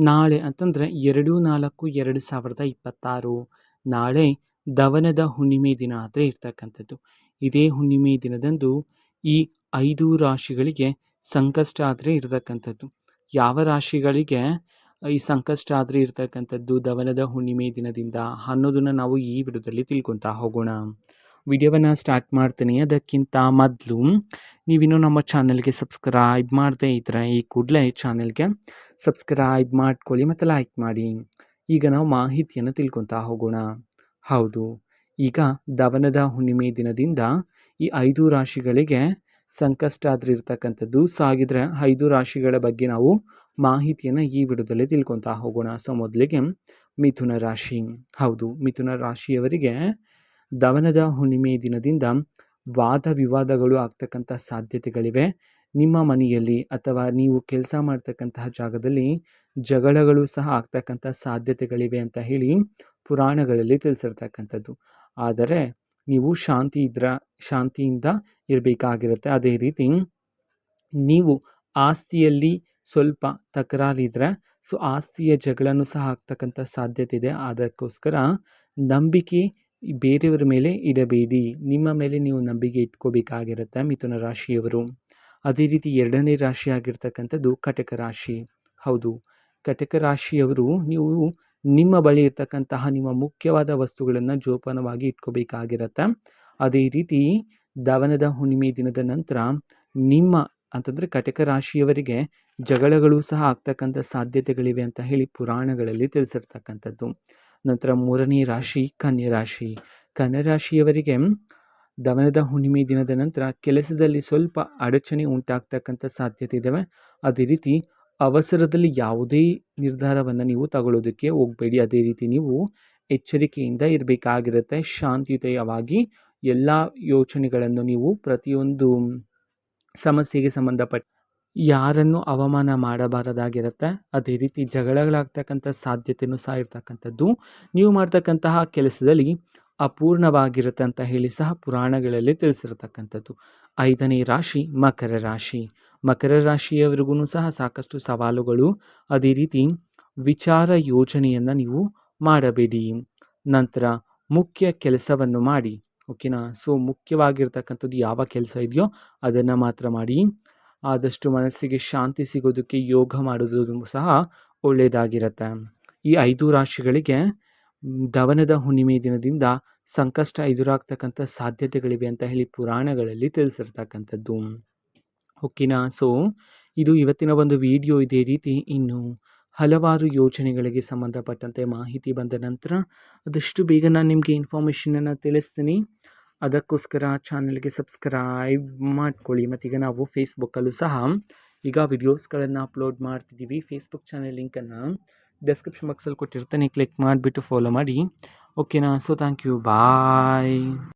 ನಾಳೆ ಅಂತಂದರೆ 2/4/2026 ನಾಳೆ ದವನದ ಹುಣ್ಣಿಮೆ ದಿನ ಆದರೆ ಇರ್ತಕ್ಕಂಥದ್ದು. ಇದೇ ಹುಣ್ಣಿಮೆ ದಿನದಂದು ಈ 5 ರಾಶಿಗಳಿಗೆ ಸಂಕಷ್ಟ ಆದರೆ ಇರತಕ್ಕಂಥದ್ದು. ಯಾವ ರಾಶಿಗಳಿಗೆ ಈ ಸಂಕಷ್ಟ ಆದರೆ ಇರ್ತಕ್ಕಂಥದ್ದು ದವನದ ಹುಣ್ಣಿಮೆ ದಿನದಿಂದ ಅನ್ನೋದನ್ನು ನಾವು ಈ ವಿಡಿಯೋದಲ್ಲಿ ತಿಳ್ಕೊತಾ ಹೋಗೋಣ. ವಿಡಿಯೋವನ್ನು ಸ್ಟಾರ್ಟ್ ಮಾಡ್ತೀನಿ. ಅದಕ್ಕಿಂತ ಮೊದಲು ನೀವಿನ್ನೂ ನಮ್ಮ ಚಾನಲ್ಗೆ ಸಬ್ಸ್ಕ್ರೈಬ್ ಮಾಡದೇ ಇದ್ದರೆ ಈ ಕೂಡಲೇ ಚಾನಲ್ಗೆ ಸಬ್ಸ್ಕ್ರೈಬ್ ಮಾಡ್ಕೊಳ್ಳಿ ಮತ್ತು ಲೈಕ್ ಮಾಡಿ. ಈಗ ನಾವು ಮಾಹಿತಿಯನ್ನು ತಿಳ್ಕೊತಾ ಹೋಗೋಣ. ಹೌದು, ಈಗ ದವನದ ಹುಣ್ಣಿಮೆ ದಿನದಿಂದ ಈ 5 ರಾಶಿಗಳಿಗೆ ಸಂಕಷ್ಟ ಆದರೆ ಇರ್ತಕ್ಕಂಥದ್ದು. ಸೊ ಹಾಗಿದ್ರೆ 5 ರಾಶಿಗಳ ಬಗ್ಗೆ ನಾವು ಮಾಹಿತಿಯನ್ನು ಈ ವಿಡಿಯೋದಲ್ಲಿ ತಿಳ್ಕೊತಾ ಹೋಗೋಣ. ಸೊ ಮೊದಲಿಗೆ ಮಿಥುನ ರಾಶಿ. ಹೌದು, ಮಿಥುನ ರಾಶಿಯವರಿಗೆ ದವನದ ಹುಣ್ಣಿಮೆ ದಿನದಿಂದ ವಾದ ವಿವಾದಗಳು ಆಗ್ತಕ್ಕಂಥ ಸಾಧ್ಯತೆಗಳಿವೆ. ನಿಮ್ಮ ಮನೆಯಲ್ಲಿ ಅಥವಾ ನೀವು ಕೆಲಸ ಮಾಡ್ತಕ್ಕಂತಹ ಜಾಗದಲ್ಲಿ ಜಗಳಗಳು ಸಹ ಆಗ್ತಕ್ಕಂಥ ಸಾಧ್ಯತೆಗಳಿವೆ ಅಂತ ಹೇಳಿ ಪುರಾಣಗಳಲ್ಲಿ ತಿಳಿಸಿರ್ತಕ್ಕಂಥದ್ದು. ಆದರೆ ನೀವು ಶಾಂತಿಯಿಂದ ಇರಬೇಕಾಗಿರುತ್ತೆ. ಅದೇ ರೀತಿ ನೀವು ಆಸ್ತಿಯಲ್ಲಿ ಸ್ವಲ್ಪ ತಕರಾರಿದ್ರೆ ಸೊ ಆಸ್ತಿಯ ಜಗಳನೂ ಸಹ ಆಗ್ತಕ್ಕಂಥ ಸಾಧ್ಯತೆ ಇದೆ. ಅದಕ್ಕೋಸ್ಕರ ನಂಬಿಕೆ ಬೇರೆಯವರ ಮೇಲೆ ಇಡಬೇಡಿ, ನಿಮ್ಮ ಮೇಲೆ ನೀವು ನಂಬಿಕೆ ಇಟ್ಕೋಬೇಕಾಗಿರುತ್ತೆ ಮಿಥುನ ರಾಶಿಯವರು. ಅದೇ ರೀತಿ 2ನೇ ರಾಶಿ ಆಗಿರ್ತಕ್ಕಂಥದ್ದು ಕಟಕ ರಾಶಿ. ಹೌದು, ಕಟಕ ರಾಶಿಯವರು ನೀವು ನಿಮ್ಮ ಬಳಿ ಇರ್ತಕ್ಕಂತಹ ನಿಮ್ಮ ಮುಖ್ಯವಾದ ವಸ್ತುಗಳನ್ನು ಜೋಪಾನವಾಗಿ ಇಟ್ಕೋಬೇಕಾಗಿರುತ್ತೆ. ಅದೇ ರೀತಿ ದವನದ ಹುಣ್ಣಿಮೆ ದಿನದ ನಂತರ ನಿಮ್ಮ ಅಂತಂದರೆ ಕಟಕ ರಾಶಿಯವರಿಗೆ ಜಗಳಗಳು ಸಹ ಆಗ್ತಕ್ಕಂಥ ಸಾಧ್ಯತೆಗಳಿವೆ ಅಂತ ಹೇಳಿ ಪುರಾಣಗಳಲ್ಲಿ ತಿಳಿಸಿರ್ತಕ್ಕಂಥದ್ದು. ನಂತರ 3ನೇ ರಾಶಿ ಕನ್ಯಾ ರಾಶಿ. ಕನ್ಯಾ ರಾಶಿಯವರಿಗೆ ದವನದ ಹುಣ್ಣಿಮೆ ದಿನದ ನಂತರ ಕೆಲಸದಲ್ಲಿ ಸ್ವಲ್ಪ ಅಡಚಣೆ ಉಂಟಾಗ್ತಕ್ಕಂಥ ಸಾಧ್ಯತೆ ಇದ್ದಾವೆ. ಅದೇ ರೀತಿ ಅವಸರದಲ್ಲಿ ಯಾವುದೇ ನಿರ್ಧಾರವನ್ನು ನೀವು ತಗೊಳ್ಳೋದಕ್ಕೆ ಹೋಗಬೇಡಿ. ಅದೇ ರೀತಿ ನೀವು ಎಚ್ಚರಿಕೆಯಿಂದ ಇರಬೇಕಾಗಿರುತ್ತೆ. ಶಾಂತಿಯುತವಾಗಿ ಎಲ್ಲ ಯೋಚನೆಗಳನ್ನು ನೀವು ಪ್ರತಿಯೊಂದು ಸಮಸ್ಯೆಗೆ ಸಂಬಂಧಪಟ್ಟ ಯಾರನ್ನು ಅವಮಾನ ಮಾಡಬಾರದಾಗಿರುತ್ತೆ. ಅದೇ ರೀತಿ ಜಗಳಗಳಾಗ್ತಕ್ಕಂಥ ಸಾಧ್ಯತೆಯೂ ಸಹ ಇರ್ತಕ್ಕಂಥದ್ದು. ನೀವು ಮಾಡ್ತಕ್ಕಂತಹ ಕೆಲಸದಲ್ಲಿ ಅಪೂರ್ಣವಾಗಿರುತ್ತೆ ಅಂತ ಹೇಳಿ ಸಹ ಪುರಾಣಗಳಲ್ಲಿ ತಿಳಿಸಿರ್ತಕ್ಕಂಥದ್ದು. 5ನೇ ರಾಶಿ ಮಕರ ರಾಶಿ. ಮಕರ ರಾಶಿಯವರಿಗೂ ಸಹ ಸಾಕಷ್ಟು ಸವಾಲುಗಳು. ಅದೇ ರೀತಿ ವಿಚಾರ ಯೋಜನೆಯನ್ನು ನೀವು ಮಾಡಬೇಡಿ. ನಂತರ ಮುಖ್ಯ ಕೆಲಸವನ್ನು ಮಾಡಿ, ಓಕೆನಾ. ಸೊ ಮುಖ್ಯವಾಗಿರ್ತಕ್ಕಂಥದ್ದು ಯಾವ ಕೆಲಸ ಇದೆಯೋ ಅದನ್ನು ಮಾತ್ರ ಮಾಡಿ. ಆದಷ್ಟು ಮನಸ್ಸಿಗೆ ಶಾಂತಿ ಸಿಗೋದಕ್ಕೆ ಯೋಗ ಮಾಡೋದು ಸಹ ಒಳ್ಳೆಯದಾಗಿರುತ್ತೆ. ಈ 5 ರಾಶಿಗಳಿಗೆ ದವನದ ಹುಣ್ಣಿಮೆ ದಿನದಿಂದ ಸಂಕಷ್ಟ ಎದುರಾಗ್ತಕ್ಕಂಥ ಸಾಧ್ಯತೆಗಳಿವೆ ಅಂತ ಹೇಳಿ ಪುರಾಣಗಳಲ್ಲಿ ತಿಳಿಸಿರ್ತಕ್ಕಂಥದ್ದು, ಓಕೆನಾ. ಸೊ ಇದು ಇವತ್ತಿನ ಒಂದು ವಿಡಿಯೋ. ಇದೇ ರೀತಿ ಇನ್ನು ಹಲವಾರು ಯೋಜನೆಗಳಿಗೆ ಸಂಬಂಧಪಟ್ಟಂತೆ ಮಾಹಿತಿ ಬಂದ ನಂತರ ಆದಷ್ಟು ಬೇಗ ನಾನು ನಿಮಗೆ ಇನ್ಫಾರ್ಮೇಷನನ್ನು ತಿಳಿಸ್ತೀನಿ. ಅದಕ್ಕೋಸ್ಕರ ಚಾನಲ್ಗೆ ಸಬ್ಸ್ಕ್ರೈಬ್ ಮಾಡ್ಕೊಳ್ಳಿ. ಮತ್ತೀಗ ನಾವು ಫೇಸ್ಬುಕ್ಕಲ್ಲೂ ಸಹ ಈಗ ವಿಡಿಯೋಸ್ಗಳನ್ನು ಅಪ್ಲೋಡ್ ಮಾಡ್ತಿದ್ದೀವಿ. ಫೇಸ್ಬುಕ್ ಚಾನಲ್ ಲಿಂಕನ್ನು ಡಿಸ್ಕ್ರಿಪ್ಷನ್ ಬಾಕ್ಸಲ್ಲಿ ಕೊಟ್ಟಿರ್ತಾನೆ, ಕ್ಲಿಕ್ ಮಾಡಿಬಿಟ್ಟು ಫಾಲೋ ಮಾಡಿ, ಓಕೆನಾ. So thank you, bye.